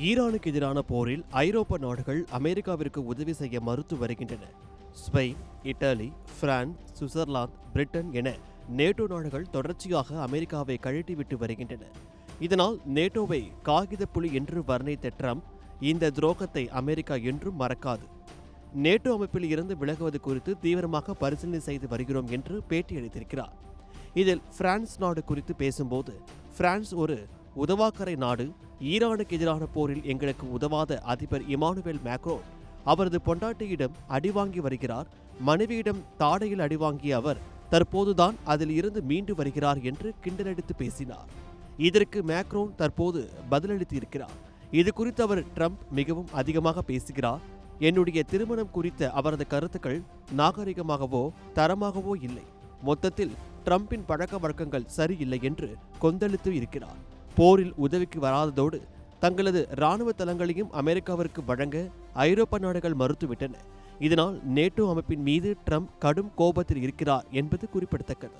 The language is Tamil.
ஈரானுக்கு எதிரான போரில் ஐரோப்பா நாடுகள் அமெரிக்காவிற்கு உதவி செய்ய மறுத்து வருகின்றன. Spain, Italy, France, Switzerland, Britain என நேட்டோ நாடுகள் தொடர்ச்சியாக அமெரிக்காவை கழட்டிவிட்டு வருகின்றன. இதனால் நேட்டோவை காகித புலி என்று வர்ணித்த ட்ரம்ப் இந்த துரோகத்தை அமெரிக்கா என்றும் மறக்காது. நேட்டோ அமைப்பில் இருந்து விலகுவது குறித்து தீவிரமாக பரிசீலனை செய்து வருகிறோம் என்று பேட்டியளித்திருக்கிறார். இதில் பிரான்ஸ் நாடு குறித்து பேசும்போது, பிரான்ஸ் ஒரு உதவாக்கரை நாடு. ஈரானுக்கு எதிரான போரில் எங்களுக்கு உதவாத அதிபர் இமானுவேல் மேக்ரோன் அவரது பொண்டாட்டியிடம் அடிவாங்கி வருகிறார். மனைவியிடம் தாடையில் அடிவாங்கிய அவர் தற்போதுதான் அதில் இருந்து மீண்டு வருகிறார் என்று கிண்டலடித்து பேசினார். இதற்கு மேக்ரோன் தற்போது பதிலளித்து இருக்கிறார். இது குறித்து அவர் ட்ரம்ப் மிகவும் அதிகமாக பேசுகிறார். என்னுடைய திருமணம் குறித்த அவரது கருத்துக்கள் நாகரிகமாகவோ தரமாகவோ இல்லை. மொத்தத்தில் ட்ரம்பின் பழக்க வழக்கங்கள் சரியில்லை என்று கொந்தளித்து இருக்கிறார். போரில் உதவிக்கு வராததோடு தங்களது இராணுவ தளங்களையும் அமெரிக்காவிற்கு வழங்க ஐரோப்பா நாடுகள் மறுத்துவிட்டன. இதனால் நேட்டோ அமைப்பின் மீது ட்ரம்ப் கடும் கோபத்தில் இருக்கிறார் என்பது குறிப்பிடத்தக்கது.